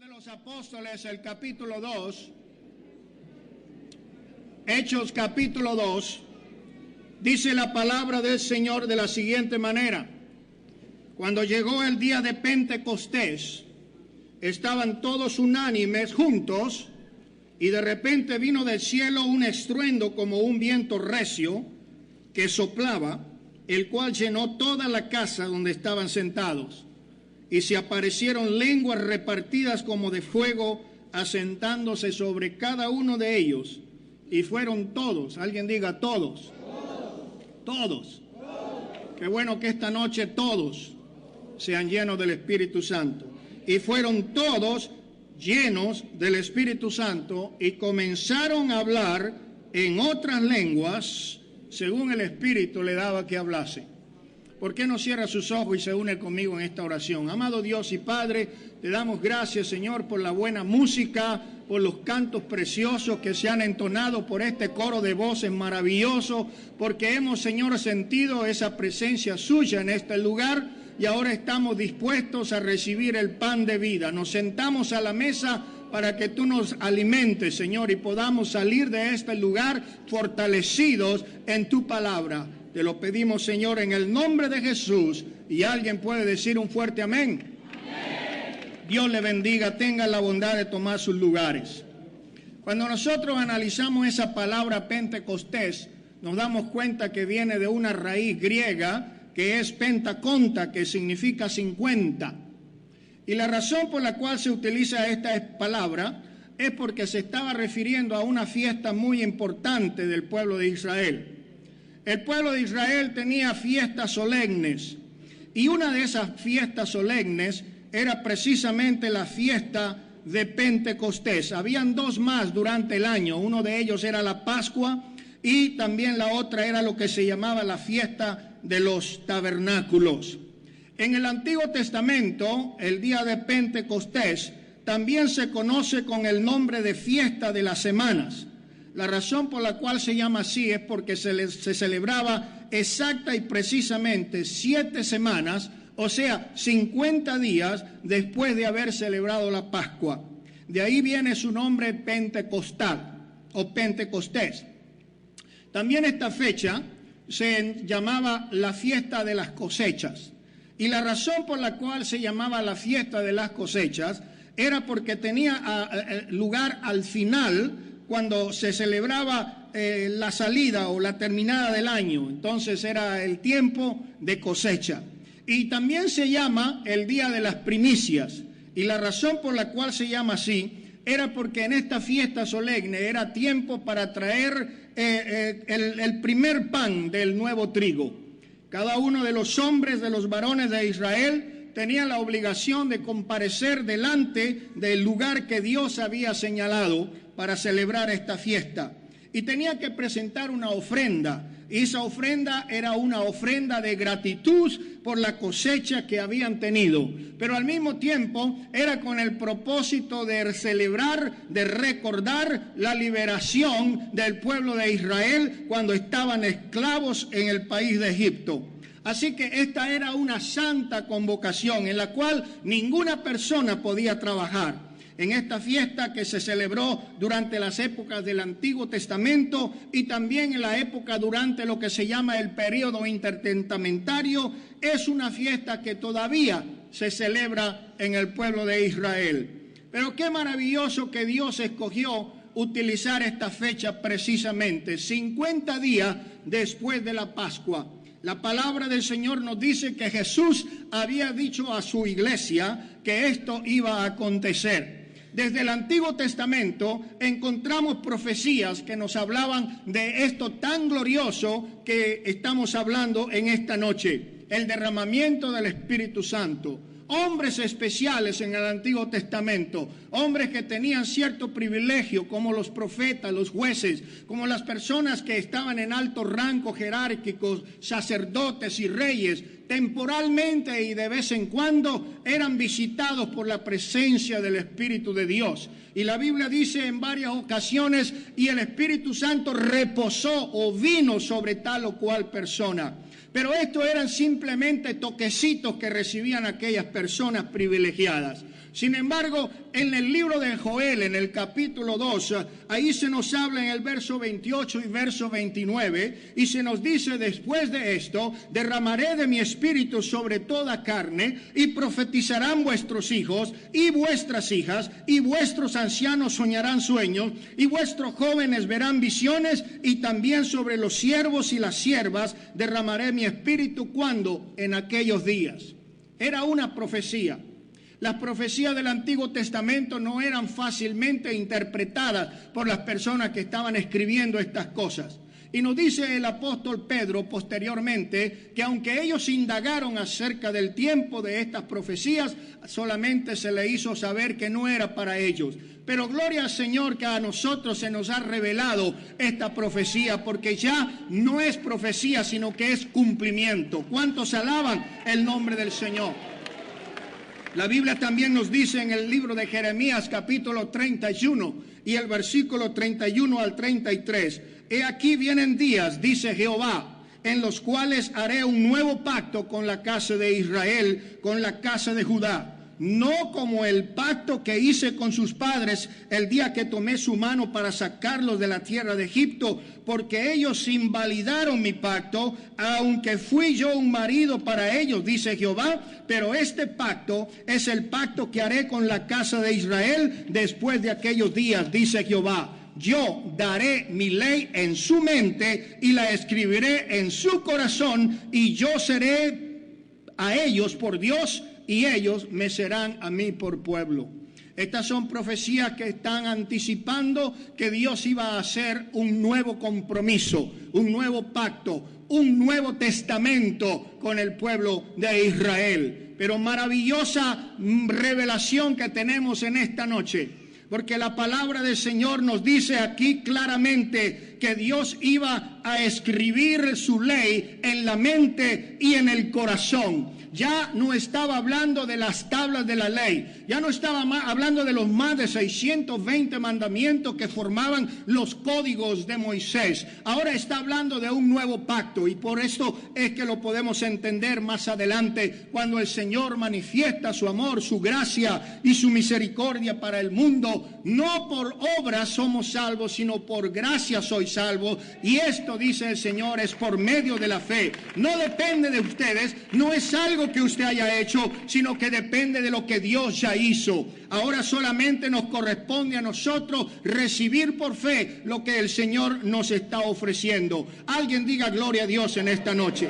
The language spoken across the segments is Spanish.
de los Apóstoles, el capítulo 2, Hechos capítulo 2, dice la palabra del Señor de la siguiente manera: cuando llegó el día de Pentecostés, estaban todos unánimes juntos, y de repente vino del cielo un estruendo como un viento recio que soplaba, el cual llenó toda la casa donde estaban sentados. Y se aparecieron lenguas repartidas como de fuego, asentándose sobre cada uno de ellos. Y fueron todos, alguien diga todos. Todos. Qué bueno que esta noche todos sean llenos del Espíritu Santo. Y fueron todos llenos del Espíritu Santo y comenzaron a hablar en otras lenguas, según el Espíritu le daba que hablase. ¿Por qué no cierra sus ojos y se une conmigo en esta oración? Amado Dios y Padre, te damos gracias, Señor, por la buena música, por los cantos preciosos que se han entonado, por este coro de voces maravilloso, porque hemos, Señor, sentido esa presencia suya en este lugar y ahora estamos dispuestos a recibir el pan de vida. Nos sentamos a la mesa para que tú nos alimentes, Señor, y podamos salir de este lugar fortalecidos en tu palabra. Te lo pedimos, Señor, en el nombre de Jesús. Y alguien puede decir un fuerte amén. Amén. Dios le bendiga, tenga la bondad de tomar sus lugares. Cuando nosotros analizamos esa palabra Pentecostés, nos damos cuenta que viene de una raíz griega que es pentaconta, que significa 50. Y la razón por la cual se utiliza esta palabra es porque se estaba refiriendo a una fiesta muy importante del pueblo de Israel. El pueblo de Israel tenía fiestas solemnes, y una de esas fiestas solemnes era precisamente la fiesta de Pentecostés. Habían dos más durante el año, uno de ellos era la Pascua y también la otra era lo que se llamaba la fiesta de los tabernáculos. En el Antiguo Testamento, el día de Pentecostés también se conoce con el nombre de fiesta de las semanas. La razón por la cual se llama así es porque se celebraba exacta y precisamente 7 semanas, o sea, 50 días después de haber celebrado la Pascua. De ahí viene su nombre pentecostal o Pentecostés. También esta fecha se llamaba la fiesta de las cosechas. Y la razón por la cual se llamaba la fiesta de las cosechas era porque tenía lugar al final, cuando se celebraba la salida o la terminada del año. Entonces era el tiempo de cosecha. Y también se llama el día de las primicias. Y la razón por la cual se llama así era porque en esta fiesta solemne era tiempo para traer el primer pan del nuevo trigo. Cada uno de los hombres, de los varones de Israel, tenía la obligación de comparecer delante del lugar que Dios había señalado para celebrar esta fiesta. Y tenía que presentar una ofrenda. Y esa ofrenda era una ofrenda de gratitud por la cosecha que habían tenido. Pero al mismo tiempo era con el propósito de celebrar, de recordar la liberación del pueblo de Israel cuando estaban esclavos en el país de Egipto. Así que esta era una santa convocación en la cual ninguna persona podía trabajar. En esta fiesta que se celebró durante las épocas del Antiguo Testamento y también en la época durante lo que se llama el período intertestamentario, es una fiesta que todavía se celebra en el pueblo de Israel. Pero qué maravilloso que Dios escogió utilizar esta fecha precisamente, 50 días después de la Pascua. La palabra del Señor nos dice que Jesús había dicho a su iglesia que esto iba a acontecer. Desde el Antiguo Testamento encontramos profecías que nos hablaban de esto tan glorioso que estamos hablando en esta noche, el derramamiento del Espíritu Santo. Hombres especiales en el Antiguo Testamento, hombres que tenían cierto privilegio, como los profetas, los jueces, como las personas que estaban en alto rango jerárquicos, sacerdotes y reyes, temporalmente y de vez en cuando eran visitados por la presencia del Espíritu de Dios. Y la Biblia dice en varias ocasiones, y el Espíritu Santo reposó o vino sobre tal o cual persona. Pero estos eran simplemente toquecitos que recibían aquellas personas privilegiadas. Sin embargo, en el libro de Joel, en el capítulo 2, ahí se nos habla en el verso 28 y verso 29, y se nos dice: después de esto, derramaré de mi espíritu sobre toda carne, y profetizarán vuestros hijos y vuestras hijas, y vuestros ancianos soñarán sueños, y vuestros jóvenes verán visiones, y también sobre los siervos y las siervas derramaré mi espíritu. ¿Cuándo? En aquellos días. Era una profecía. Las profecías del Antiguo Testamento no eran fácilmente interpretadas por las personas que estaban escribiendo estas cosas. Y nos dice el apóstol Pedro posteriormente que aunque ellos indagaron acerca del tiempo de estas profecías, solamente se le hizo saber que no era para ellos. Pero gloria al Señor que a nosotros se nos ha revelado esta profecía, porque ya no es profecía, sino que es cumplimiento. ¿Cuántos alaban el nombre del Señor? La Biblia también nos dice en el libro de Jeremías capítulo 31 y el versículo 31 al 33: he aquí vienen días, dice Jehová, en los cuales haré un nuevo pacto con la casa de Israel, con la casa de Judá. No como el pacto que hice con sus padres el día que tomé su mano para sacarlos de la tierra de Egipto, porque ellos invalidaron mi pacto, aunque fui yo un marido para ellos, dice Jehová. Pero este pacto es el pacto que haré con la casa de Israel después de aquellos días, dice Jehová. Yo daré mi ley en su mente y la escribiré en su corazón, y yo seré a ellos por Dios, y ellos me serán a mí por pueblo. Estas son profecías que están anticipando que Dios iba a hacer un nuevo compromiso, un nuevo pacto, un nuevo testamento con el pueblo de Israel. Pero maravillosa revelación que tenemos en esta noche, porque la palabra del Señor nos dice aquí claramente que Dios iba a escribir su ley en la mente y en el corazón. Ya no estaba hablando de las tablas de la ley, ya no estaba hablando de los más de 620 mandamientos que formaban los códigos de Moisés. Ahora está hablando de un nuevo pacto, y por esto es que lo podemos entender más adelante cuando el Señor manifiesta su amor, su gracia y su misericordia para el mundo. No por obras somos salvos, sino por gracia sois salvos, y esto, dice el Señor, es por medio de la fe. No depende de ustedes, no es algo que usted haya hecho, sino que depende de lo que Dios ya hizo. Ahora solamente nos corresponde a nosotros recibir por fe lo que el Señor nos está ofreciendo. Alguien diga gloria a Dios en esta noche.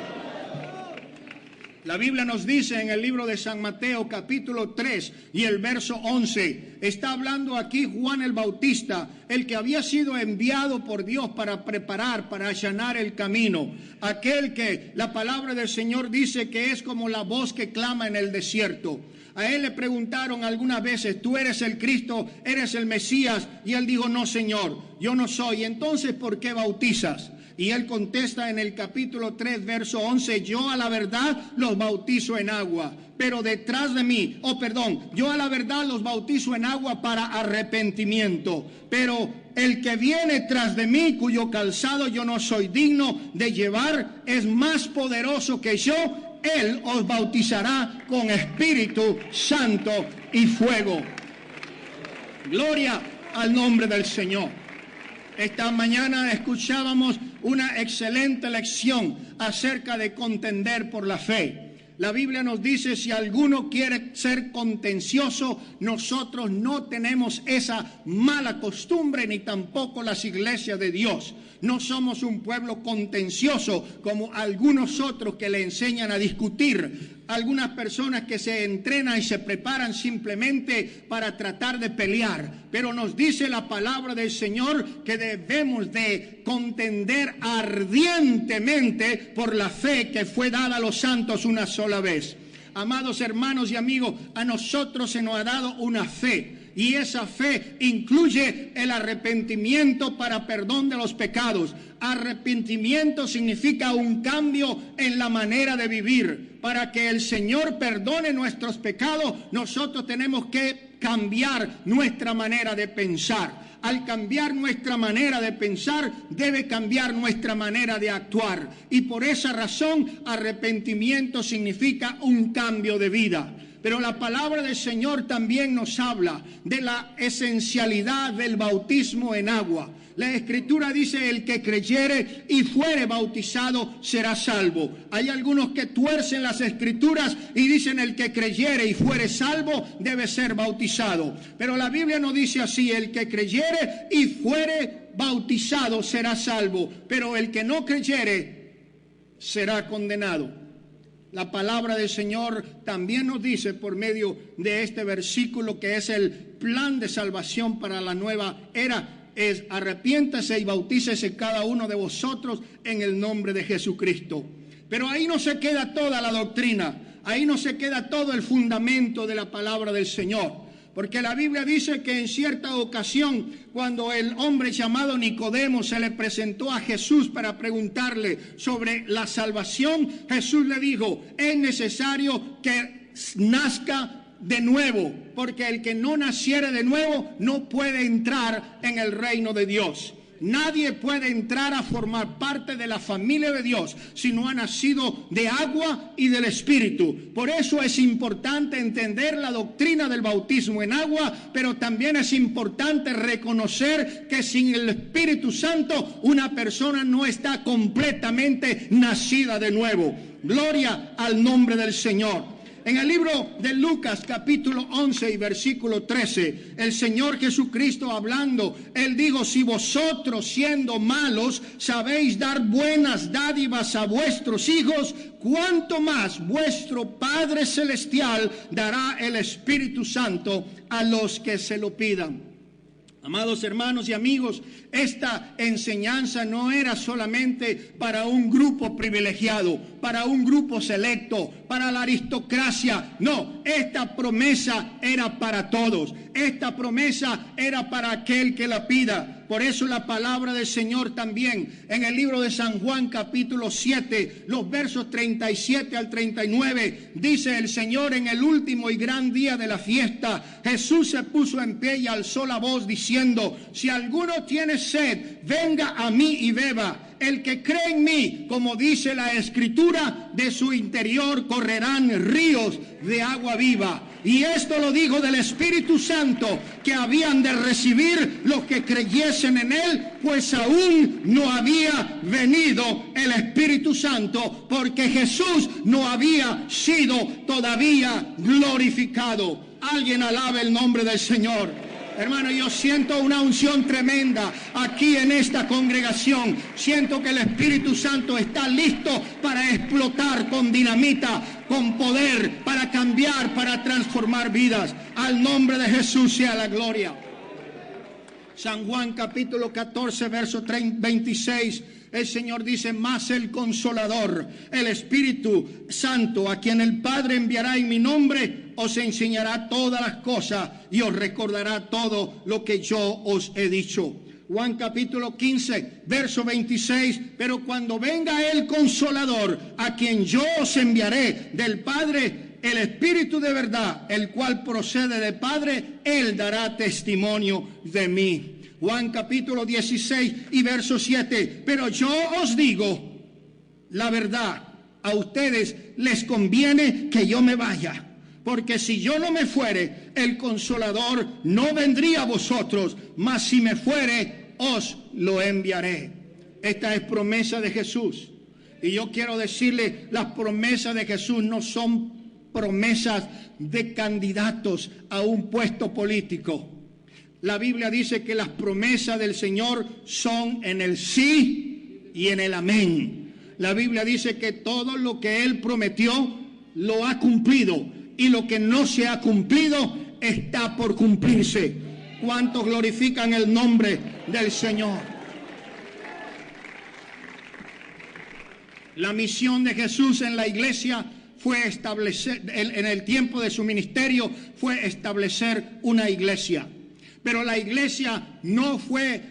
La Biblia nos dice en el libro de San Mateo capítulo 3 y el verso 11, está hablando aquí Juan el Bautista, el que había sido enviado por Dios para preparar, para allanar el camino. Aquel que la palabra del Señor dice que es como la voz que clama en el desierto. A él le preguntaron algunas veces: ¿tú eres el Cristo, eres el Mesías? Y él dijo: no, Señor, yo no soy. Entonces, ¿por qué bautizas? Y él contesta en el capítulo 3, verso 11, yo a la verdad los bautizo en agua, pero detrás de mí, yo a la verdad los bautizo en agua para arrepentimiento, pero el que viene tras de mí, cuyo calzado yo no soy digno de llevar, es más poderoso que yo. Él os bautizará con Espíritu Santo y fuego. Gloria al nombre del Señor. Esta mañana escuchábamos una excelente lección acerca de contender por la fe. La Biblia nos dice: si alguno quiere ser contencioso, nosotros no tenemos esa mala costumbre, ni tampoco las iglesias de Dios. No somos un pueblo contencioso como algunos otros que le enseñan a discutir. Algunas personas que se entrenan y se preparan simplemente para tratar de pelear. Pero nos dice la palabra del Señor que debemos de contender ardientemente por la fe que fue dada a los santos una sola vez. Amados hermanos y amigos, a nosotros se nos ha dado una fe. y esa fe incluye el arrepentimiento para perdón de los pecados. Arrepentimiento significa un cambio en la manera de vivir. Para que el Señor perdone nuestros pecados, nosotros tenemos que cambiar nuestra manera de pensar. Al cambiar nuestra manera de pensar, debe cambiar nuestra manera de actuar. Y por esa razón, arrepentimiento significa un cambio de vida. Pero la palabra del Señor también nos habla de la esencialidad del bautismo en agua. La Escritura dice: el que creyere y fuere bautizado será salvo. Hay algunos que tuercen las Escrituras y dicen: el que creyere y fuere salvo debe ser bautizado. Pero la Biblia no dice así: el que creyere y fuere bautizado será salvo, pero el que no creyere será condenado. La palabra del Señor también nos dice por medio de este versículo que es el plan de salvación para la nueva era. Es: arrepiéntase y bautícese cada uno de vosotros en el nombre de Jesucristo. Pero ahí no se queda toda la doctrina, ahí no se queda todo el fundamento de la palabra del Señor. Porque la Biblia dice que en cierta ocasión, cuando el hombre llamado Nicodemo se le presentó a Jesús para preguntarle sobre la salvación, Jesús le dijo: es necesario que nazca de nuevo, porque el que no naciere de nuevo no puede entrar en el reino de Dios. Nadie puede entrar a formar parte de la familia de Dios si no ha nacido de agua y del Espíritu. Por eso es importante entender la doctrina del bautismo en agua, pero también es importante reconocer que sin el Espíritu Santo una persona no está completamente nacida de nuevo. Gloria al nombre del Señor. En el libro de Lucas capítulo 11 y versículo 13, el Señor Jesucristo hablando, Él dijo: si vosotros siendo malos sabéis dar buenas dádivas a vuestros hijos, cuánto más vuestro Padre Celestial dará el Espíritu Santo a los que se lo pidan. Amados hermanos y amigos, esta enseñanza no era solamente para un grupo privilegiado, para un grupo selecto, para la aristocracia. No, esta promesa era para todos. Esta promesa era para aquel que la pida. Por eso la palabra del Señor también en el libro de San Juan capítulo 7, los versos 37 al 39, dice el Señor: en el último y gran día de la fiesta, Jesús se puso en pie y alzó la voz diciendo: si alguno tiene sed, venga a mí y beba. El que cree en mí, como dice la Escritura, de su interior correrán ríos de agua viva. Y esto lo dijo del Espíritu Santo que habían de recibir los que creyesen en Él, pues aún no había venido el Espíritu Santo, porque Jesús no había sido todavía glorificado. Alguien alabe el nombre del Señor. Hermano, yo siento una unción tremenda aquí en esta congregación. Siento que el Espíritu Santo está listo para explotar con dinamita, con poder, para cambiar, para transformar vidas. Al nombre de Jesús sea la gloria. San Juan capítulo 14, verso 26. El Señor dice: mas el Consolador, el Espíritu Santo, a quien el Padre enviará en mi nombre, os enseñará todas las cosas y os recordará todo lo que yo os he dicho. Juan capítulo 15, verso 26. Pero cuando venga el Consolador, a quien yo os enviaré del Padre, el Espíritu de verdad, el cual procede del Padre, Él dará testimonio de mí. Juan capítulo 16 y verso 7. Pero yo os digo la verdad, a ustedes les conviene que yo me vaya, porque si yo no me fuere, el Consolador no vendría a vosotros, mas si me fuere, os lo enviaré. Esta es promesa de Jesús. Y yo quiero decirle, las promesas de Jesús no son promesas de candidatos a un puesto político. La Biblia dice que las promesas del Señor son en el sí y en el amén. La Biblia dice que todo lo que Él prometió lo ha cumplido, y lo que no se ha cumplido está por cumplirse. ¿Cuántos glorifican el nombre del Señor? La misión de Jesús en la iglesia fue establecer, en el tiempo de su ministerio, fue establecer una iglesia. Pero la iglesia no fue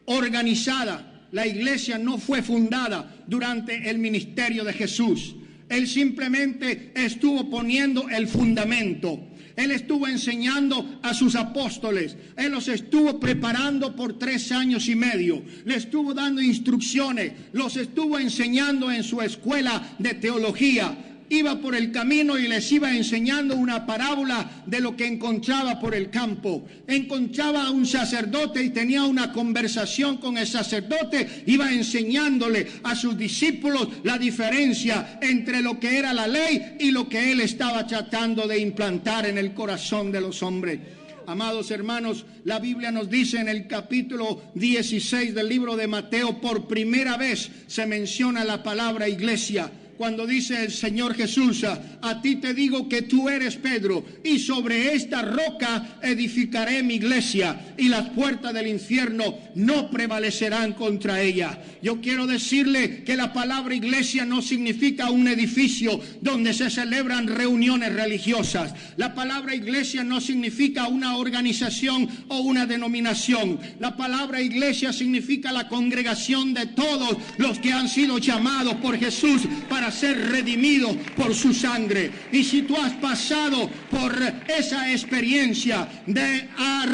organizada, la iglesia no fue fundada durante el ministerio de Jesús. Él simplemente estuvo poniendo el fundamento. Él estuvo enseñando a sus apóstoles. Él los estuvo preparando por 3 años y medio. Le estuvo dando instrucciones. Los estuvo enseñando en su escuela de teología. Iba por el camino y les iba enseñando una parábola de lo que encontraba por el campo. Encontraba a un sacerdote y tenía una conversación con el sacerdote. Iba enseñándole a sus discípulos la diferencia entre lo que era la ley y lo que él estaba tratando de implantar en el corazón de los hombres. Amados hermanos, la Biblia nos dice en el capítulo 16 del libro de Mateo, por primera vez se menciona la palabra iglesia. Cuando dice el Señor Jesús, a ti te digo que tú eres Pedro, y sobre esta roca edificaré mi iglesia, y las puertas del infierno no prevalecerán contra ella. Yo quiero decirle que la palabra iglesia no significa un edificio donde se celebran reuniones religiosas. La palabra iglesia no significa una organización o una denominación. La palabra iglesia significa la congregación de todos los que han sido llamados por Jesús para ser redimidos por su sangre. Y si tú has pasado por esa experiencia de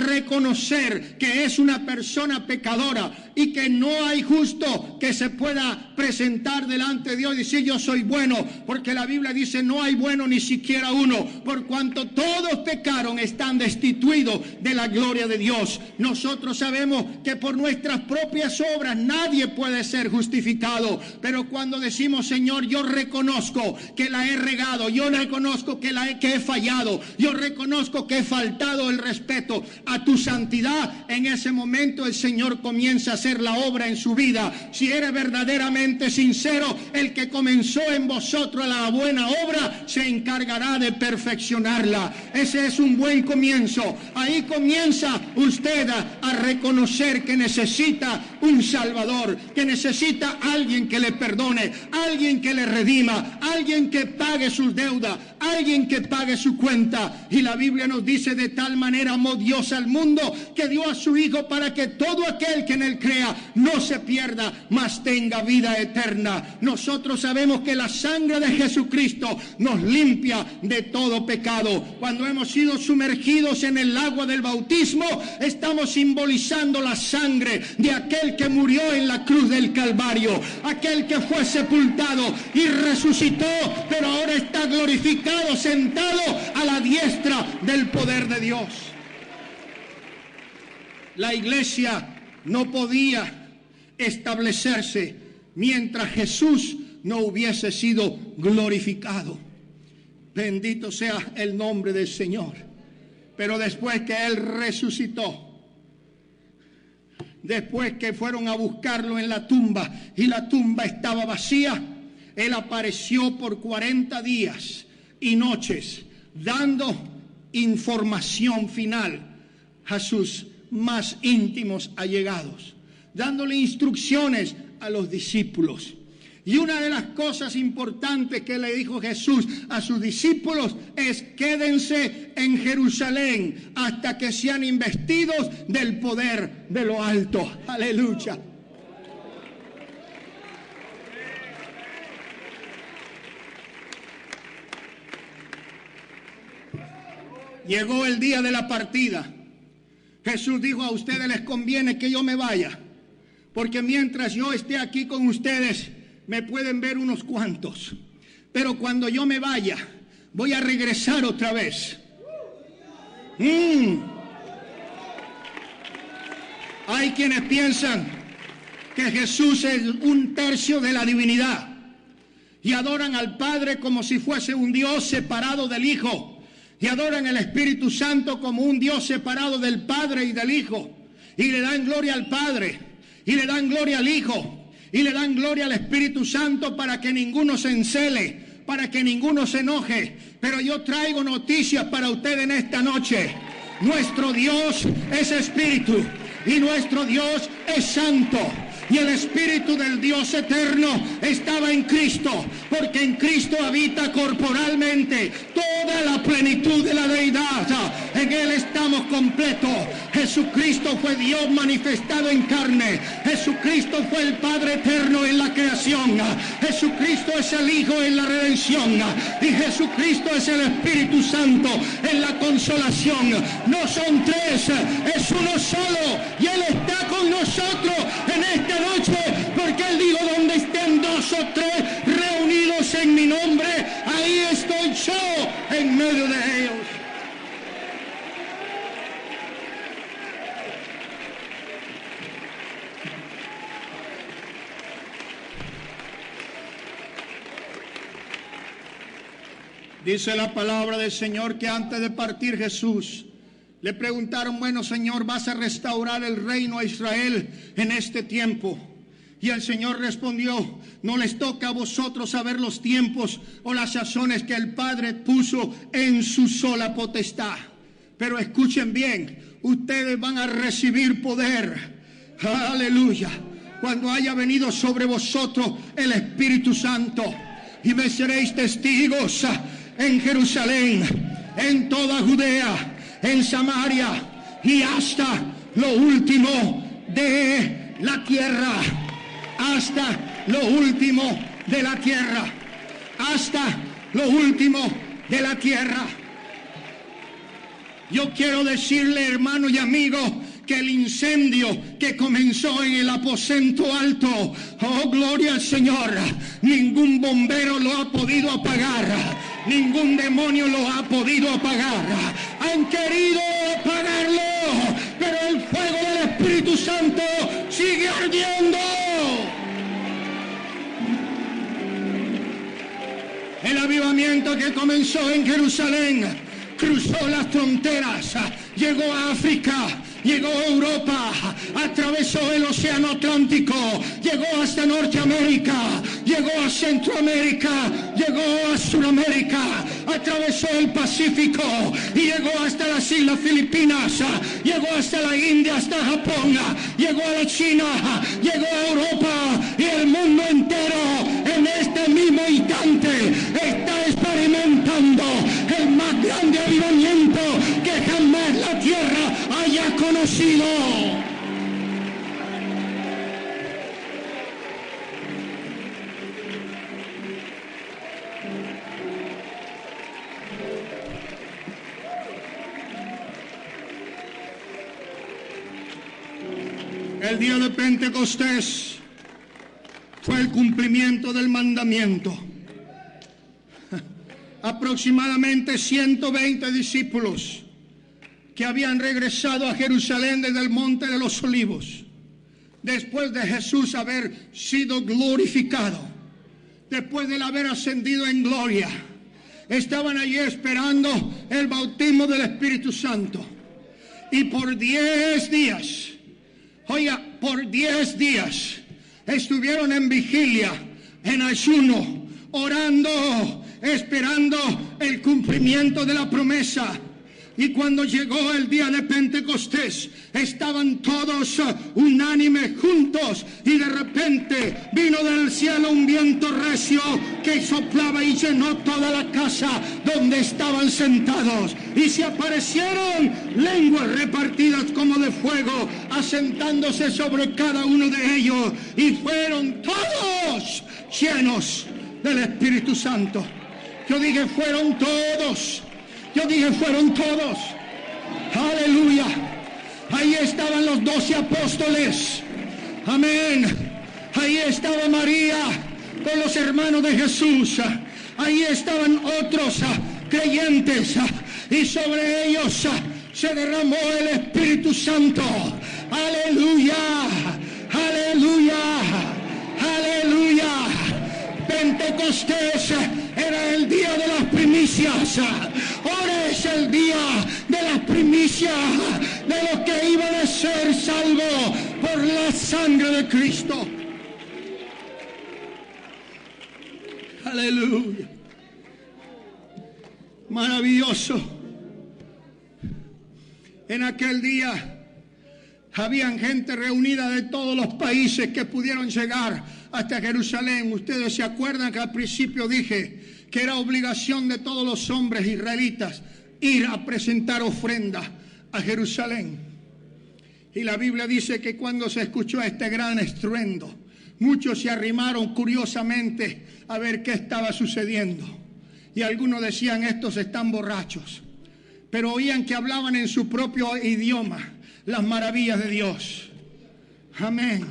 reconocer que es una persona pecadora y que no hay justo que se pueda presentar delante de Dios y decir yo soy bueno, porque la Biblia dice no hay bueno ni siquiera uno, por cuanto todos pecaron, están destituidos de la gloria de Dios. Nosotros sabemos que por nuestras propias obras nadie puede ser justificado, pero cuando decimos Señor, yo reconozco que la he regado, yo reconozco que he fallado, yo reconozco que he faltado el respeto a tu santidad, en ese momento el Señor comienza a hacer la obra en su vida. Si eres verdaderamente sincero, el que comenzó en vosotros la buena obra se encargará de perfeccionarla. Ese es un buen comienzo. Ahí comienza usted a reconocer que necesita un Salvador, que necesita alguien que le perdone, alguien que le redima, alguien que pague sus deudas, alguien que pague su cuenta. Y la Biblia nos dice: de tal manera amó Dios al mundo que dio a su Hijo para que todo aquel que en él crea no se pierda, mas tenga vida eterna. Nosotros sabemos que la sangre de Jesucristo nos limpia de todo pecado. Cuando hemos sido sumergidos en el agua del bautismo, estamos simbolizando la sangre de aquel que murió en la cruz del Calvario, aquel que fue sepultado y resucitó, pero ahora está glorificado, sentado a la diestra del poder de Dios. La iglesia no podía establecerse mientras Jesús no hubiese sido glorificado. Bendito sea el nombre del Señor. Pero después que Él resucitó, después que fueron a buscarlo en la tumba y la tumba estaba vacía, Él apareció por 40 días y noches dando información final a sus más íntimos allegados, dándole instrucciones a los discípulos. Y una de las cosas importantes que le dijo Jesús a sus discípulos es: quédense en Jerusalén hasta que sean investidos del poder de lo alto. Aleluya. Llegó el día de la partida. Jesús dijo: a ustedes les conviene que yo me vaya, porque mientras yo esté aquí con ustedes me pueden ver unos cuantos, pero cuando yo me vaya voy a regresar otra vez. Hay quienes piensan que Jesús es 1/3 de la divinidad y adoran al Padre como si fuese un Dios separado del Hijo, y adoran al Espíritu Santo como un Dios separado del Padre y del Hijo, y le dan gloria al Padre y le dan gloria al Hijo y le dan gloria al Espíritu Santo, para que ninguno se encele, para que ninguno se enoje. Pero yo traigo noticias para usted en esta noche. Nuestro Dios es Espíritu y nuestro Dios es Santo. y el Espíritu del Dios eterno estaba en Cristo, porque en Cristo habita corporalmente toda la plenitud de la deidad. En Él estamos completos. Jesucristo fue Dios manifestado en carne. Jesucristo fue el Padre eterno en la creación. Jesucristo es el Hijo en la redención. Y Jesucristo es el Espíritu Santo en la consolación. No son tres, es uno solo. Y Él está con nosotros en esta noche, porque Él dijo: donde estén dos o tres reunidos en mi nombre, ahí estoy yo en medio de ellos. Dice la palabra del Señor que antes de partir Jesús le preguntaron: bueno, Señor, ¿vas a restaurar el reino a Israel en este tiempo? Y el Señor respondió: no les toca a vosotros saber los tiempos o las sazones que el Padre puso en su sola potestad. Pero escuchen bien, ustedes van a recibir poder. Aleluya. Cuando haya venido sobre vosotros el Espíritu Santo, y me seréis testigos en Jerusalén, en toda Judea, en Samaria y hasta lo último de la tierra. Hasta lo último de la tierra. Hasta lo último de la tierra. Yo quiero decirle, hermano y amigo, que el incendio que comenzó en el aposento alto, oh gloria al Señor, ningún bombero lo ha podido apagar, ningún demonio lo ha podido apagar. Han querido apagarlo, pero el fuego del Espíritu Santo sigue ardiendo. El avivamiento que comenzó en Jerusalén cruzó las fronteras, llegó a África, llegó a Europa, atravesó el océano Atlántico, llegó hasta Norteamérica, llegó a Centroamérica, llegó a Sudamérica, atravesó el Pacífico y llegó hasta las Islas Filipinas, llegó hasta la India, hasta Japón, llegó a la China, llegó a Europa, y el mundo entero en este mismo instante está experimentando el más grande avivamiento que jamás la tierra haya conocido. El día de Pentecostés fue el cumplimiento del mandamiento. Aproximadamente 120 discípulos que habían regresado a Jerusalén desde el Monte de los Olivos, después de Jesús haber sido glorificado, después de él haber ascendido en gloria, estaban allí esperando el bautismo del Espíritu Santo. Y por 10 días, oiga, por 10 días estuvieron en vigilia, en ayuno, orando, esperando el cumplimiento de la promesa. Y cuando llegó el día de Pentecostés, estaban todos unánimes juntos, y de repente vino del cielo un viento recio que soplaba y llenó toda la casa donde estaban sentados, y se aparecieron lenguas repartidas como de fuego, asentándose sobre cada uno de ellos, y fueron todos llenos del Espíritu Santo. Yo dije, fueron todos. Yo dije, fueron todos. Aleluya. Ahí estaban los 12 apóstoles. Amén. Ahí estaba María con los hermanos de Jesús. Ahí estaban otros creyentes. Y sobre ellos se derramó el Espíritu Santo. Aleluya. Aleluya. Aleluya. Pentecostés era el día de las primicias. Ahora es el día de las primicias de los que iban a ser salvos por la sangre de Cristo. Aleluya. Maravilloso. En aquel día Habían gente reunida de todos los países que pudieron llegar hasta Jerusalén. Ustedes se acuerdan que al principio dije que era obligación de todos los hombres israelitas ir a presentar ofrenda a Jerusalén. Y la Biblia dice que cuando se escuchó este gran estruendo, muchos se arrimaron curiosamente a ver qué estaba sucediendo. Y algunos decían, estos están borrachos. Pero oían que hablaban en su propio idioma las maravillas de Dios. Amén.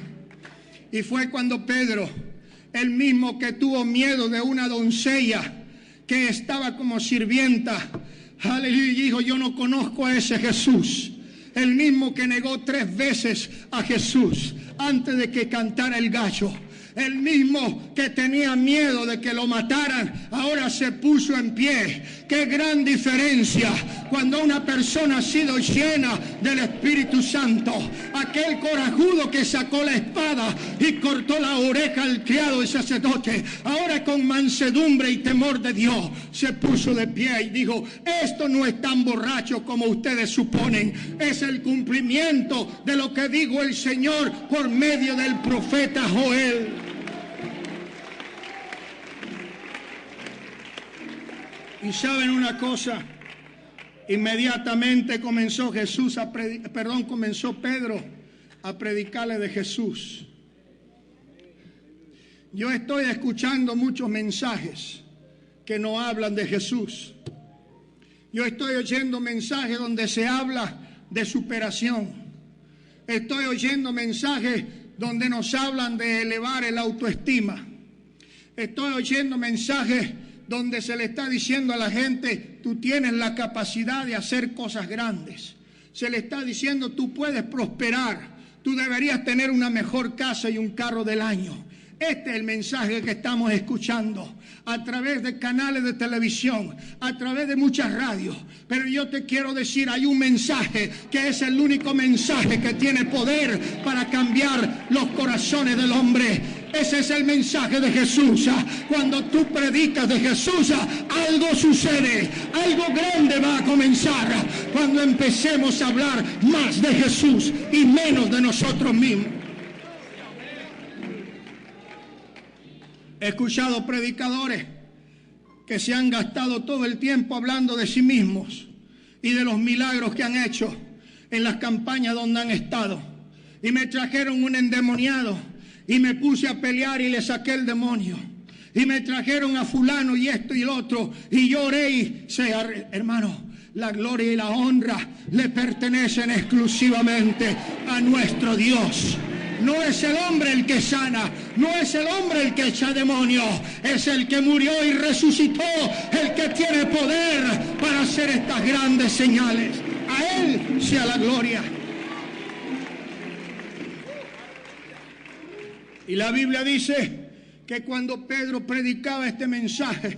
Y fue cuando Pedro, el mismo que tuvo miedo de una doncella que estaba como sirvienta, aleluya, dijo, yo no conozco a ese Jesús. El mismo que negó 3 veces a Jesús antes de que cantara el gallo. El mismo que tenía miedo de que lo mataran, ahora se puso en pie. ¡Qué gran diferencia! Cuando una persona ha sido llena del Espíritu Santo, aquel corajudo que sacó la espada y cortó la oreja al criado del sacerdote, ahora con mansedumbre y temor de Dios, se puso de pie y dijo, esto no es tan borracho como ustedes suponen, es el cumplimiento de lo que dijo el Señor por medio del profeta Joel. Y saben una cosa, inmediatamente comenzó Pedro a predicarle de Jesús. Yo estoy escuchando muchos mensajes que no hablan de Jesús. Yo estoy oyendo mensajes donde se habla de superación. Estoy oyendo mensajes donde nos hablan de elevar el autoestima. Estoy oyendo mensajes donde se le está diciendo a la gente, tú tienes la capacidad de hacer cosas grandes. Se le está diciendo, tú puedes prosperar, tú deberías tener una mejor casa y un carro del año. Este es el mensaje que estamos escuchando a través de canales de televisión, a través de muchas radios. Pero yo te quiero decir, hay un mensaje que es el único mensaje que tiene poder para cambiar los corazones del hombre. Ese es el mensaje de Jesús. Cuando tú predicas de Jesús, algo sucede, algo grande va a comenzar. Cuando empecemos a hablar más de Jesús y menos de nosotros mismos. He escuchado predicadores que se han gastado todo el tiempo hablando de sí mismos y de los milagros que han hecho en las campañas donde han estado. Y me trajeron un endemoniado y me puse a pelear y le saqué el demonio. Y me trajeron a fulano y esto y lo otro. Y lloré y hermano, la gloria y la honra le pertenecen exclusivamente a nuestro Dios. No es el hombre el que sana, no es el hombre el que echa demonios, es el que murió y resucitó, el que tiene poder para hacer estas grandes señales. A Él sea la gloria. Y la Biblia dice que cuando Pedro predicaba este mensaje,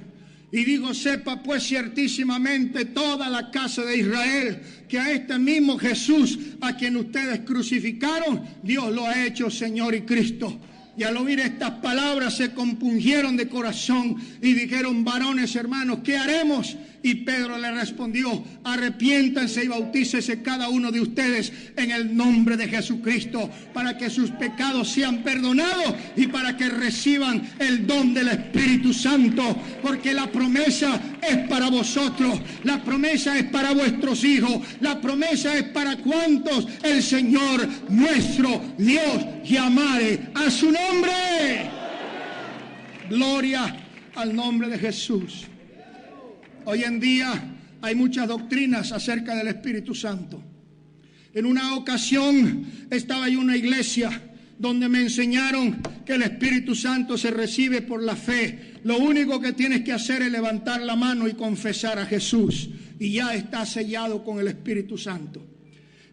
y digo, sepa pues ciertísimamente toda la casa de Israel, que a este mismo Jesús, a quien ustedes crucificaron, Dios lo ha hecho Señor y Cristo. Y al oír estas palabras se compungieron de corazón y dijeron, varones hermanos, ¿qué haremos? Y Pedro le respondió, arrepiéntanse y bautícese cada uno de ustedes en el nombre de Jesucristo, para que sus pecados sean perdonados y para que reciban el don del Espíritu Santo, porque la promesa es para vosotros, la promesa es para vuestros hijos, la promesa es para cuantos el Señor nuestro Dios llamare a su nombre. Gloria al nombre de Jesús. Hoy en día hay muchas doctrinas acerca del Espíritu Santo. En una ocasión estaba en una iglesia donde me enseñaron que el Espíritu Santo se recibe por la fe. Lo único que tienes que hacer es levantar la mano y confesar a Jesús y ya está sellado con el Espíritu Santo.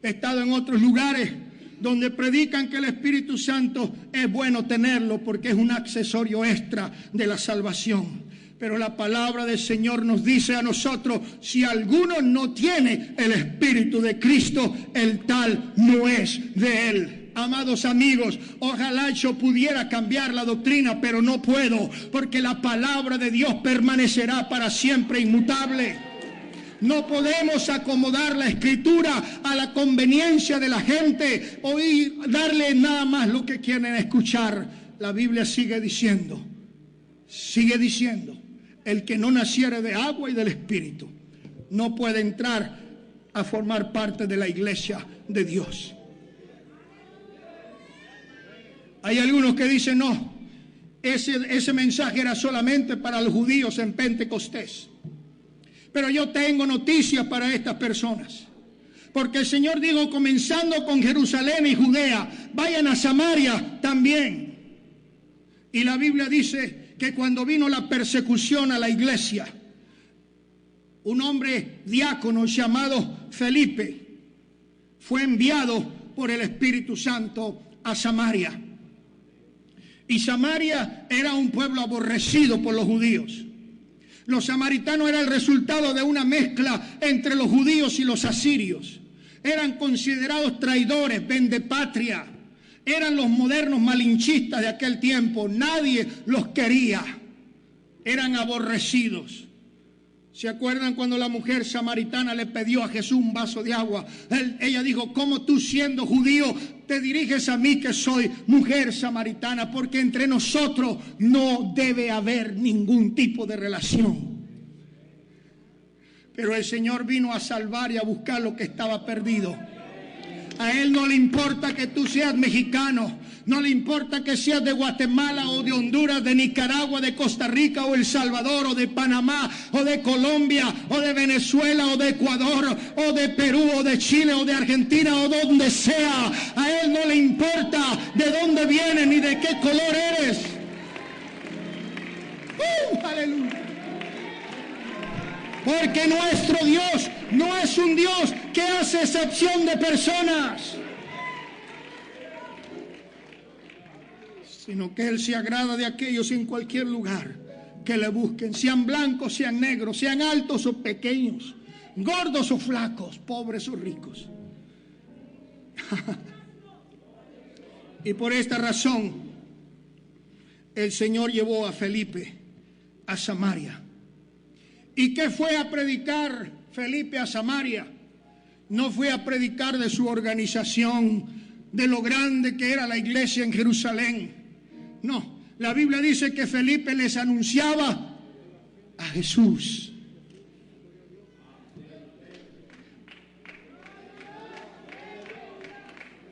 He estado en otros lugares donde predican que el Espíritu Santo es bueno tenerlo porque es un accesorio extra de la salvación. Pero la palabra del Señor nos dice a nosotros, si alguno no tiene el Espíritu de Cristo, el tal no es de Él. Amados amigos, ojalá yo pudiera cambiar la doctrina, pero no puedo, porque la palabra de Dios permanecerá para siempre inmutable. No podemos acomodar la Escritura a la conveniencia de la gente o darle nada más lo que quieren escuchar. La Biblia sigue diciendo, el que no naciere de agua y del Espíritu no puede entrar a formar parte de la iglesia de Dios. Hay algunos que dicen, no, ese mensaje era solamente para los judíos en Pentecostés. Pero yo tengo noticias para estas personas. Porque el Señor dijo, comenzando con Jerusalén y Judea, vayan a Samaria también. Y la Biblia dice que cuando vino la persecución a la iglesia, un hombre diácono llamado Felipe fue enviado por el Espíritu Santo a Samaria. Y Samaria era un pueblo aborrecido por los judíos. Los samaritanos eran el resultado de una mezcla entre los judíos y los asirios. Eran considerados traidores, vendepatria. Eran los modernos malinchistas de aquel tiempo. Nadie los quería. Eran aborrecidos. ¿Se acuerdan cuando la mujer samaritana le pidió a Jesús un vaso de agua? Ella dijo, ¿cómo tú siendo judío te diriges a mí que soy mujer samaritana? Porque entre nosotros no debe haber ningún tipo de relación. Pero el Señor vino a salvar y a buscar lo que estaba perdido. A Él no le importa que tú seas mexicano, no le importa que seas de Guatemala o de Honduras, de Nicaragua, de Costa Rica o El Salvador o de Panamá o de Colombia o de Venezuela o de Ecuador o de Perú o de Chile o de Argentina o donde sea. A Él no le importa de dónde vienes ni de qué color eres. ¡Aleluya! Porque nuestro Dios no es un Dios que hace excepción de personas, sino que Él se agrada de aquellos en cualquier lugar que le busquen, sean blancos, sean negros, sean altos o pequeños, gordos o flacos, pobres o ricos. Y por esta razón el Señor llevó a Felipe a Samaria. ¿Y qué fue a predicar Felipe a Samaria? No fue a predicar de su organización, de lo grande que era la iglesia en Jerusalén. No, la Biblia dice que Felipe les anunciaba a Jesús.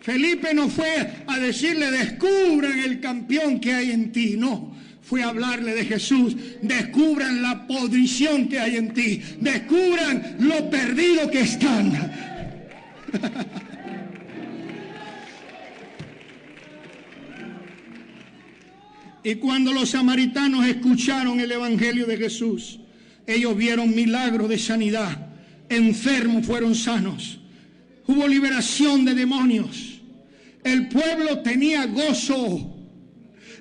Felipe no fue a decirle, descubran el campeón que hay en ti, no. Fue a hablarle de Jesús. Descubran la podrición que hay en ti. Descubran lo perdido que están. Y cuando los samaritanos escucharon el evangelio de Jesús, ellos vieron milagros de sanidad. Enfermos fueron sanos. Hubo liberación de demonios. El pueblo tenía gozo.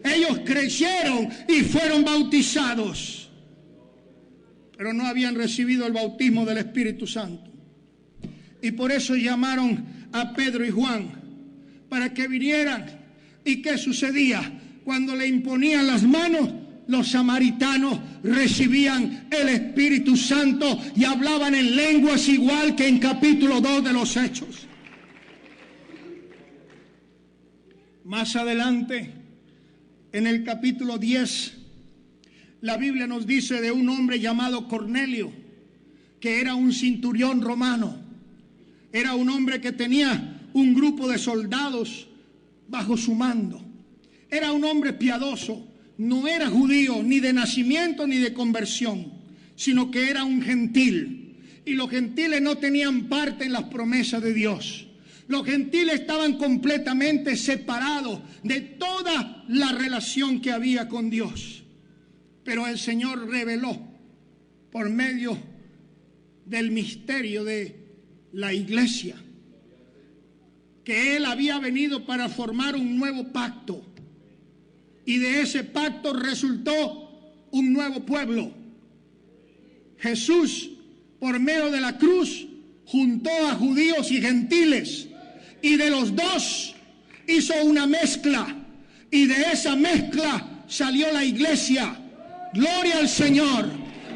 Ellos creyeron y fueron bautizados, pero no habían recibido el bautismo del Espíritu Santo. Y por eso llamaron a Pedro y Juan para que vinieran. ¿Y qué sucedía? Cuando le imponían las manos, los samaritanos recibían el Espíritu Santo y hablaban en lenguas igual que en capítulo 2 de los Hechos. Más adelante, en el capítulo 10, la Biblia nos dice de un hombre llamado Cornelio, que era un centurión romano. Era un hombre que tenía un grupo de soldados bajo su mando. Era un hombre piadoso, no era judío ni de nacimiento ni de conversión, sino que era un gentil. Y los gentiles no tenían parte en las promesas de Dios. Los gentiles estaban completamente separados de toda la relación que había con Dios. Pero el Señor reveló por medio del misterio de la iglesia que Él había venido para formar un nuevo pacto. Y de ese pacto resultó un nuevo pueblo. Jesús, por medio de la cruz, juntó a judíos y gentiles. Y de los dos hizo una mezcla. Y de esa mezcla salió la iglesia. Gloria al Señor.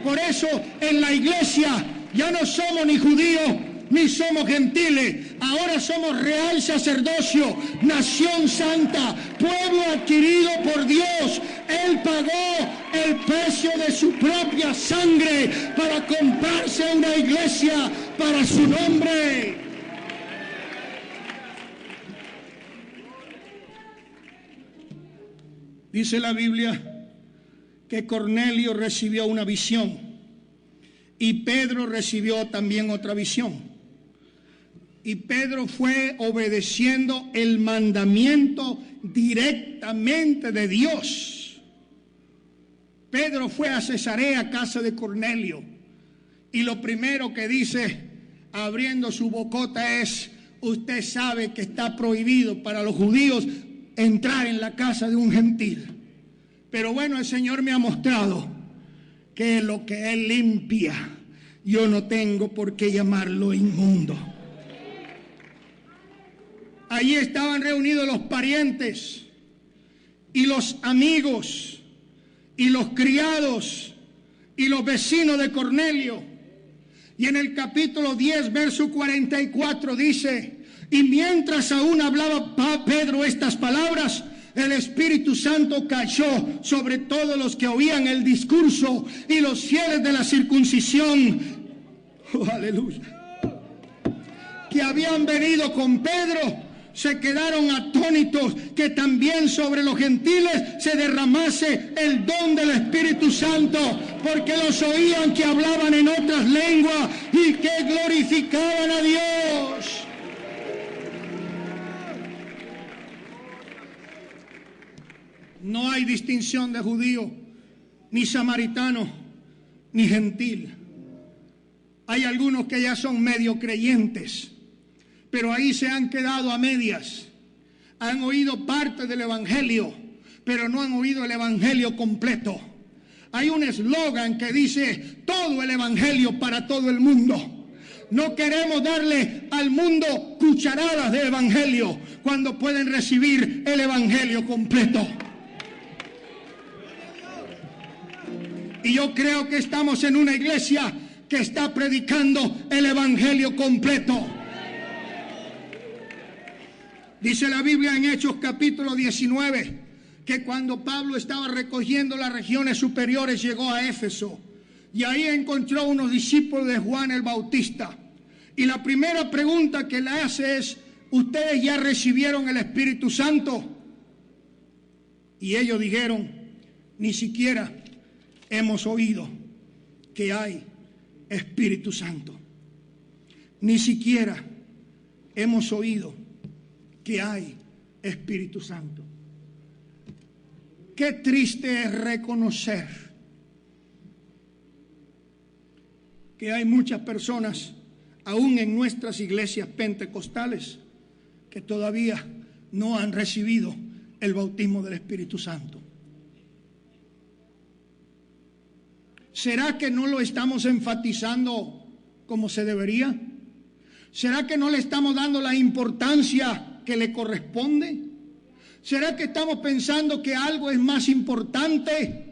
Por eso en la iglesia Ya no somos ni judíos ni somos gentiles. Ahora somos real sacerdocio, nación santa, pueblo adquirido por Dios. Él pagó el precio de su propia sangre para comprarse una iglesia para su nombre. Dice la Biblia que Cornelio recibió una visión y Pedro recibió también otra visión. Y Pedro fue obedeciendo el mandamiento directamente de Dios. Pedro fue a Cesarea, casa de Cornelio, y lo primero que dice, abriendo su bocota, es: usted sabe que está prohibido para los judíos entrar en la casa de un gentil. Pero bueno, el Señor me ha mostrado que lo que Él limpia, yo no tengo por qué llamarlo inmundo. Allí estaban reunidos los parientes y los amigos y los criados y los vecinos de Cornelio. Y en el capítulo 10, verso 44 dice: y mientras aún hablaba Pedro estas palabras, el Espíritu Santo cayó sobre todos los que oían el discurso, y los fieles de la circuncisión, aleluya, que habían venido con Pedro, se quedaron atónitos que también sobre los gentiles se derramase el don del Espíritu Santo, porque los oían que hablaban en otras lenguas y que glorificaban a Dios. No hay distinción de judío, ni samaritano, ni gentil. Hay algunos que ya son medio creyentes, pero ahí se han quedado a medias. Han oído parte del evangelio, pero no han oído el evangelio completo. Hay un eslogan que dice: todo el evangelio para todo el mundo. No queremos darle al mundo cucharadas de evangelio cuando pueden recibir el evangelio completo. Y yo creo que estamos en una iglesia que está predicando el evangelio completo. Dice la Biblia en Hechos capítulo 19 que cuando Pablo estaba recogiendo las regiones superiores, llegó a Éfeso y ahí encontró unos discípulos de Juan el Bautista. Y la primera pregunta que le hace es: ¿ustedes ya recibieron el Espíritu Santo? Y ellos dijeron: ni siquiera hemos oído que hay Espíritu Santo. Ni siquiera hemos oído que hay Espíritu Santo. Qué triste es reconocer que hay muchas personas, aún en nuestras iglesias pentecostales, que todavía no han recibido el bautismo del Espíritu Santo. ¿Será que no lo estamos enfatizando como se debería? ¿Será que no le estamos dando la importancia que le corresponde? ¿Será que estamos pensando que algo es más importante?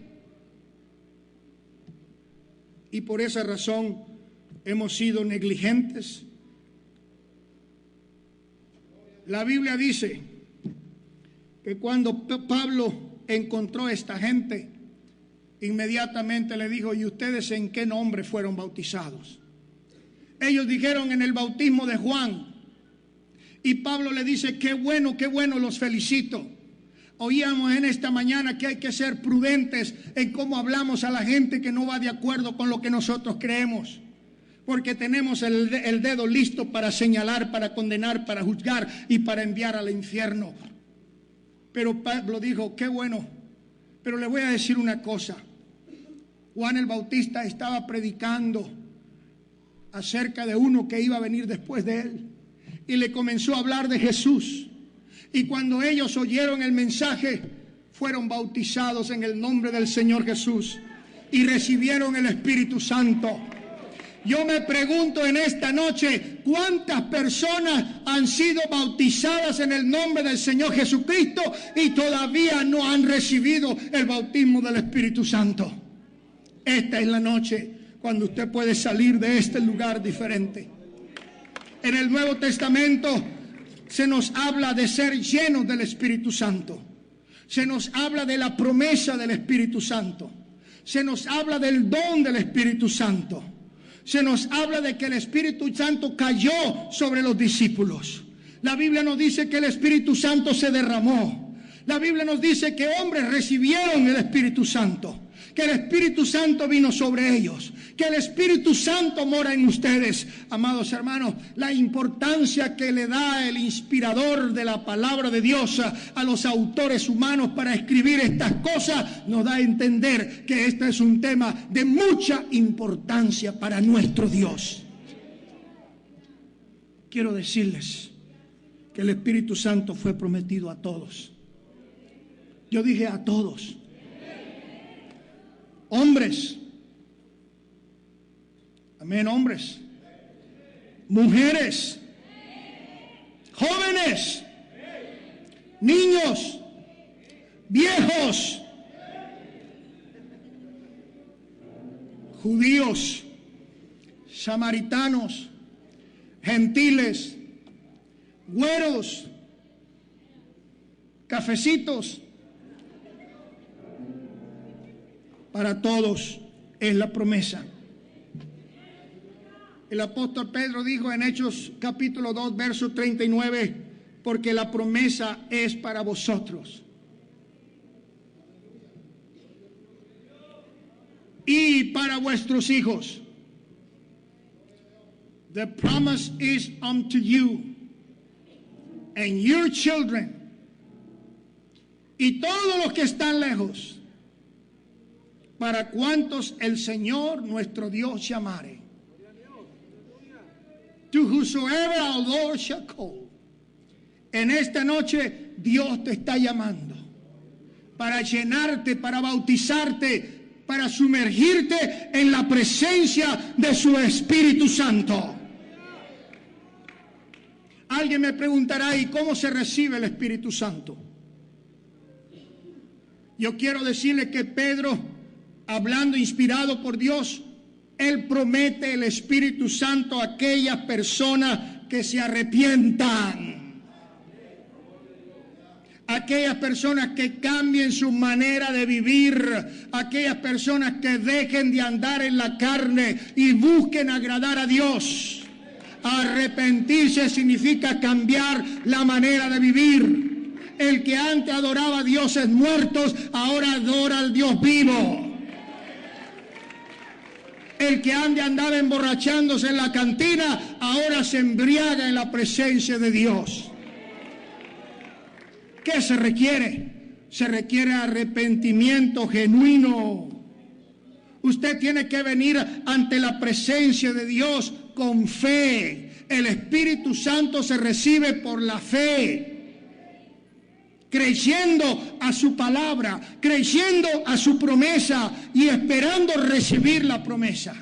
Y por esa razón hemos sido negligentes. La Biblia dice que cuando Pablo encontró a esta gente, inmediatamente le dijo: ¿y ustedes en qué nombre fueron bautizados? Ellos dijeron: en el bautismo de Juan. Y Pablo le dice: qué bueno, los felicito. Oíamos en esta mañana que hay que ser prudentes en cómo hablamos a la gente que no va de acuerdo con lo que nosotros creemos, porque tenemos el dedo listo para señalar, para condenar, para juzgar y para enviar al infierno. Pero Pablo dijo: qué bueno, pero le voy a decir una cosa. Juan el Bautista estaba predicando acerca de uno que iba a venir después de él, y le comenzó a hablar de Jesús. Y cuando ellos oyeron el mensaje, fueron bautizados en el nombre del Señor Jesús y recibieron el Espíritu Santo. Yo me pregunto en esta noche: ¿cuántas personas han sido bautizadas en el nombre del Señor Jesucristo y todavía no han recibido el bautismo del Espíritu Santo? Esta es la noche cuando usted puede salir de este lugar diferente. En el Nuevo Testamento se nos habla de ser llenos del Espíritu Santo. Se nos habla de la promesa del Espíritu Santo. Se nos habla del don del Espíritu Santo. Se nos habla de que el Espíritu Santo cayó sobre los discípulos. La Biblia nos dice que el Espíritu Santo se derramó. La Biblia nos dice que hombres recibieron el Espíritu Santo, que el Espíritu Santo vino sobre ellos, que el Espíritu Santo mora en ustedes. Amados hermanos, la importancia que le da el inspirador de la palabra de Dios a los autores humanos para escribir estas cosas nos da a entender que este es un tema de mucha importancia para nuestro Dios. Quiero decirles que el Espíritu Santo fue prometido a todos. Yo dije a todos. Hombres, amén, hombres, mujeres, jóvenes, niños, viejos, judíos, samaritanos, gentiles, güeros, cafecitos. Para todos es la promesa. El apóstol Pedro dijo en Hechos capítulo 2, verso 39, porque la promesa es para vosotros y para vuestros hijos. The promise is unto you and your children, y todos los que están lejos, para cuantos el Señor nuestro Dios llamare. To whosoever our Lord shall call. En esta noche Dios te está llamando para llenarte, para bautizarte, para sumergirte en la presencia de su Espíritu Santo. Alguien me preguntará, ¿y cómo se recibe el Espíritu Santo? Yo quiero decirle que Pedro, hablando inspirado por Dios, él promete el Espíritu Santo a aquellas personas que se arrepientan, aquellas personas que cambien su manera de vivir, aquellas personas que dejen de andar en la carne y busquen agradar a Dios. Arrepentirse significa cambiar la manera de vivir. El que antes adoraba a dioses muertos, ahora adora al Dios vivo. El que antes andaba emborrachándose en la cantina, ahora se embriaga en la presencia de Dios. ¿Qué se requiere? Se requiere arrepentimiento genuino. Usted tiene que venir ante la presencia de Dios con fe. El Espíritu Santo se recibe por la fe, creyendo a su palabra, creyendo a su promesa y esperando recibir la promesa.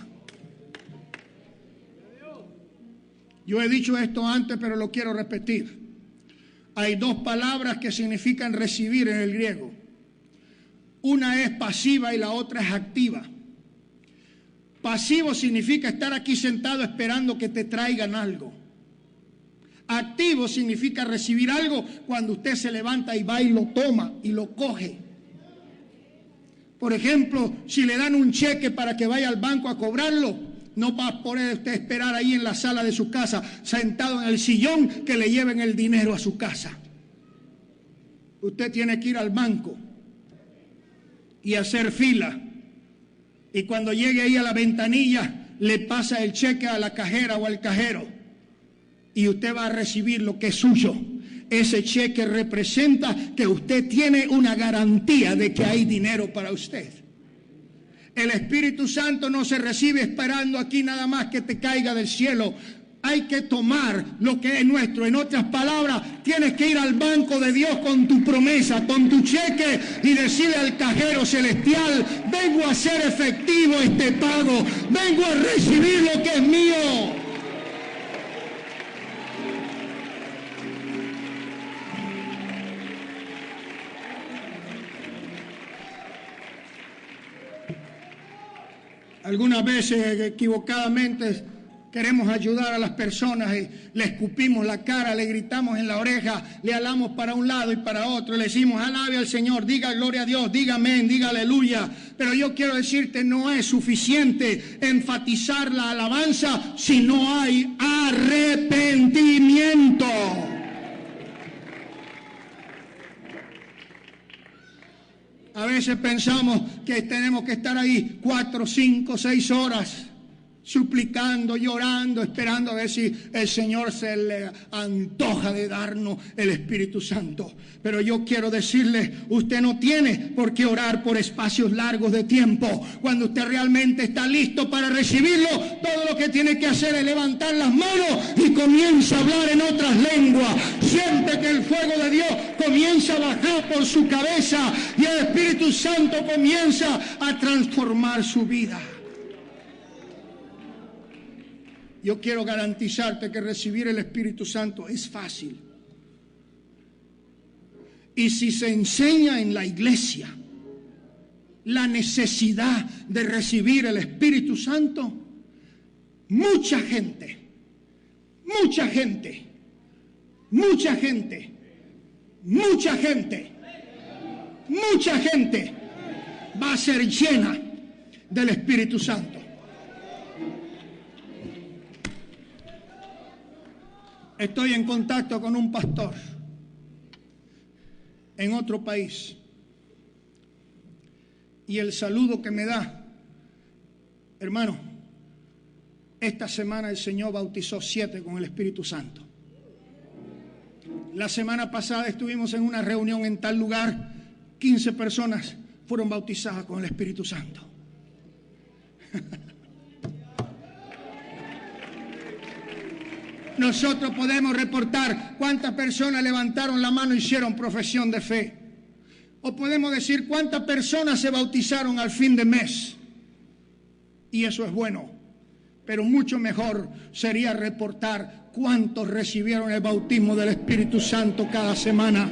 Yo he dicho esto antes, pero lo quiero repetir. Hay dos palabras que significan recibir en el griego. Una es pasiva y la otra es activa. Pasivo significa estar aquí sentado esperando que te traigan algo. Activo significa recibir algo cuando usted se levanta y va y lo toma y lo coge. Por ejemplo, si le dan un cheque para que vaya al banco a cobrarlo, no va a poder usted esperar ahí en la sala de su casa, sentado en el sillón, que le lleven el dinero a su casa. Usted tiene que ir al banco y hacer fila. Y cuando llegue ahí a la ventanilla, le pasa el cheque a la cajera o al cajero. Y usted va a recibir lo que es suyo. Ese cheque representa que usted tiene una garantía de que hay dinero para usted. El Espíritu Santo no se recibe esperando aquí nada más que te caiga del cielo. Hay que tomar lo que es nuestro. En otras palabras, tienes que ir al banco de Dios con tu promesa, con tu cheque, y decirle al cajero celestial: vengo a hacer efectivo este pago, vengo a recibir lo que es mío. Algunas veces equivocadamente queremos ayudar a las personas y le escupimos la cara, le gritamos en la oreja, le hablamos para un lado y para otro, le decimos alabe al Señor, diga gloria a Dios, diga amén, diga aleluya. Pero yo quiero decirte, no es suficiente enfatizar la alabanza si no hay arrepentimiento. A veces pensamos que tenemos que estar ahí 4, 5, 6 horas suplicando, llorando, esperando a ver si el Señor se le antoja de darnos el Espíritu Santo. Pero yo quiero decirle, usted no tiene por qué orar por espacios largos de tiempo. Cuando usted realmente está listo para recibirlo, todo lo que tiene que hacer es levantar las manos y comienza a hablar en otras lenguas. Siente que el fuego de Dios comienza a bajar por su cabeza y el Espíritu Santo comienza a transformar su vida. Yo quiero garantizarte que recibir el Espíritu Santo es fácil. Y si se enseña en la iglesia la necesidad de recibir el Espíritu Santo, mucha gente va a ser llena del Espíritu Santo. Estoy en contacto con un pastor en otro país y el saludo que me da, hermano, esta semana el Señor bautizó 7 con el Espíritu Santo. La semana pasada estuvimos en una reunión en tal lugar, 15 personas fueron bautizadas con el Espíritu Santo. Nosotros podemos reportar cuántas personas levantaron la mano y hicieron profesión de fe. O podemos decir cuántas personas se bautizaron al fin de mes. Y eso es bueno. Pero mucho mejor sería reportar cuántos recibieron el bautismo del Espíritu Santo cada semana.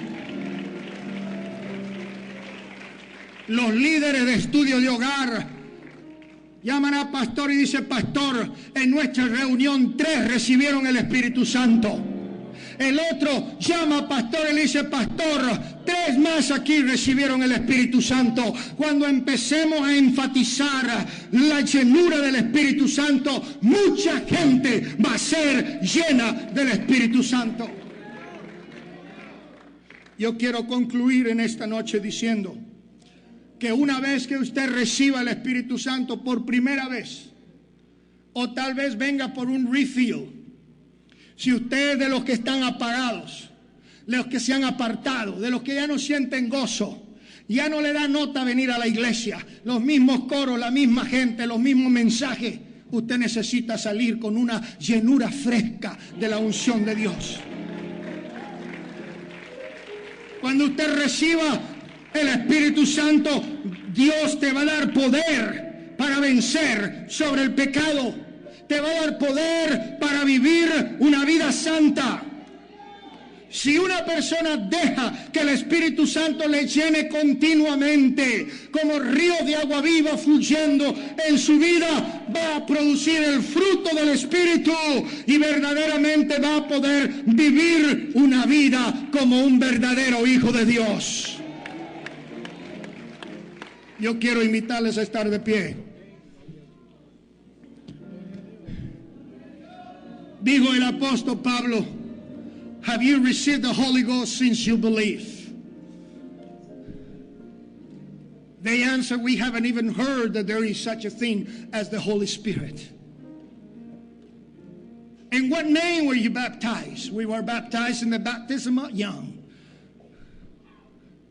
Los líderes de estudio de hogar llaman a pastor y dice, pastor, en nuestra reunión 3 recibieron el Espíritu Santo. El otro llama a pastor y le dice, pastor, 3 más aquí recibieron el Espíritu Santo. Cuando empecemos a enfatizar la llenura del Espíritu Santo, mucha gente va a ser llena del Espíritu Santo. Yo quiero concluir en esta noche diciendo que una vez que usted reciba el Espíritu Santo por primera vez, o tal vez venga por un refill, si usted es de los que están apagados, de los que se han apartado, de los que ya no sienten gozo, ya no le da nota venir a la iglesia, los mismos coros, la misma gente, los mismos mensajes, usted necesita salir con una llenura fresca de la unción de Dios. Cuando usted reciba el Espíritu Santo, Dios te va a dar poder para vencer sobre el pecado. Te va a dar poder para vivir una vida santa. Si una persona deja que el Espíritu Santo le llene continuamente, como río de agua viva fluyendo en su vida, va a producir el fruto del Espíritu y verdaderamente va a poder vivir una vida como un verdadero hijo de Dios. Yo quiero invitarles a estar de pie. Dijo el apóstol Pablo, have you received the Holy Ghost since you believe? They answer, we haven't even heard that there is such a thing as the Holy Spirit. In what name were you baptized? We were baptized in the baptism of young.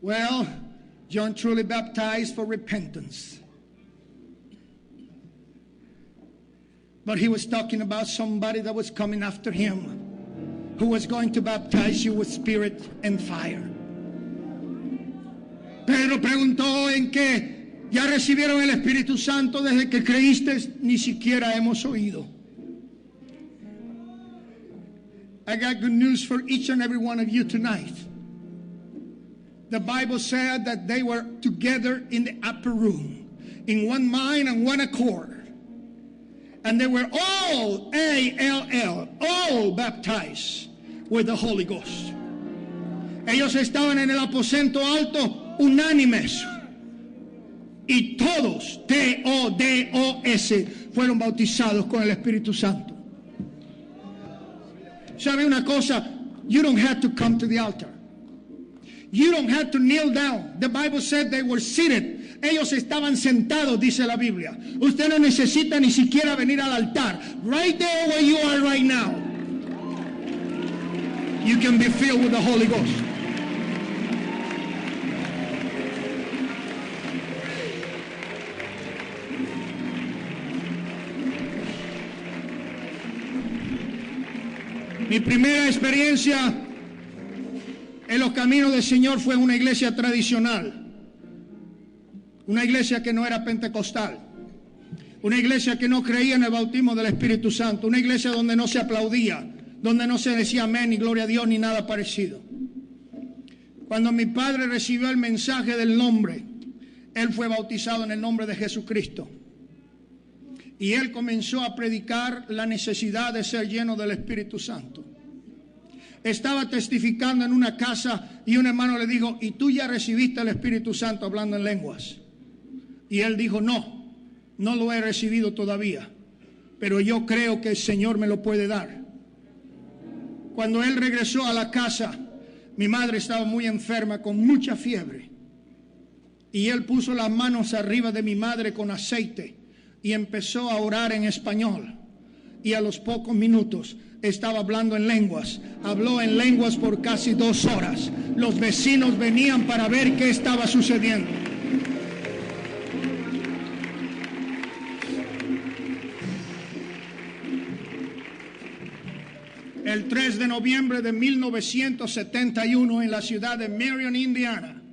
Well, John truly baptized for repentance. But he was talking about somebody that was coming after him, who was going to baptize you with spirit and fire. Pedro preguntó en qué ya recibieron el Espíritu Santo desde que creíste, ni siquiera hemos oído. I got good news for each and every one of you tonight. The Bible said that they were together in the upper room, in one mind and one accord. And they were all, all baptized with the Holy Ghost. Ellos estaban en el aposento alto unánimes. Y todos, T-O-D-O-S, fueron bautizados con el Espíritu Santo. ¿Sabe una cosa? You don't have to come to the altar. You don't have to kneel down. The Bible said they were seated. Ellos estaban sentados, dice la Biblia. Usted no necesita ni siquiera venir al altar. Right there where you are right now, you can be filled with the Holy Ghost. Mi primera experiencia en los caminos del Señor fue en una iglesia tradicional, una iglesia que no era pentecostal, una iglesia que no creía en el bautismo del Espíritu Santo, una iglesia donde no se aplaudía, donde no se decía amén ni gloria a Dios ni nada parecido. Cuando mi padre recibió el mensaje del nombre, él fue bautizado en el nombre de Jesucristo. Y él comenzó a predicar la necesidad de ser lleno del Espíritu Santo. Estaba testificando en una casa y un hermano le dijo, ¿y tú ya recibiste el Espíritu Santo hablando en lenguas? Y él dijo, no lo he recibido todavía, pero yo creo que el Señor me lo puede dar. Cuando él regresó a la casa, mi madre estaba muy enferma, con mucha fiebre. Y él puso las manos arriba de mi madre con aceite y empezó a orar en español. Y a los pocos minutos estaba hablando en lenguas. Habló en lenguas por casi 2 horas. Los vecinos venían para ver qué estaba sucediendo. El 3 de noviembre de 1971 en la ciudad de Marion, Indiana,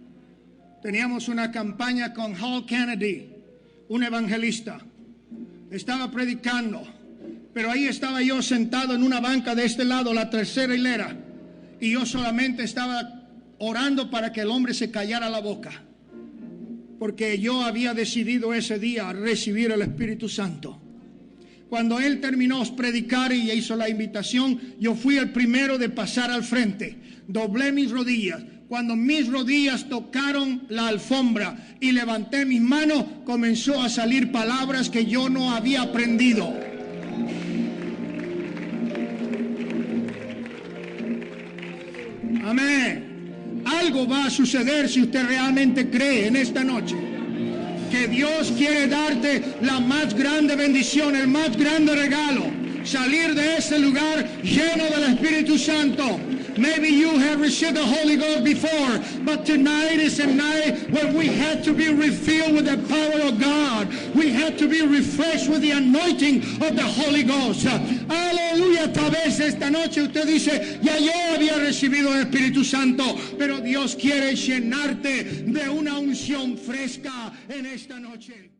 teníamos una campaña con Hal Kennedy, un evangelista. Estaba predicando, pero ahí estaba yo sentado en una banca de este lado, la tercera hilera, y yo solamente estaba orando para que el hombre se callara la boca, porque yo había decidido ese día recibir el Espíritu Santo. Cuando él terminó de predicar y hizo la invitación, yo fui el primero de pasar al frente. Doblé mis rodillas. Cuando mis rodillas tocaron la alfombra y levanté mis manos, comenzó a salir palabras que yo no había aprendido. Amén. Algo va a suceder si usted realmente cree en esta noche que Dios quiere darte la más grande bendición, el más grande regalo, salir de ese lugar lleno del Espíritu Santo. Maybe you have received the Holy Ghost before, but tonight is a night when we have to be refilled with the power of God. We have to be refreshed with the anointing of the Holy Ghost. Aleluya. Tal vez esta noche usted dice, ya yo había recibido el Espíritu Santo, pero Dios quiere llenarte de una unción fresca en esta noche.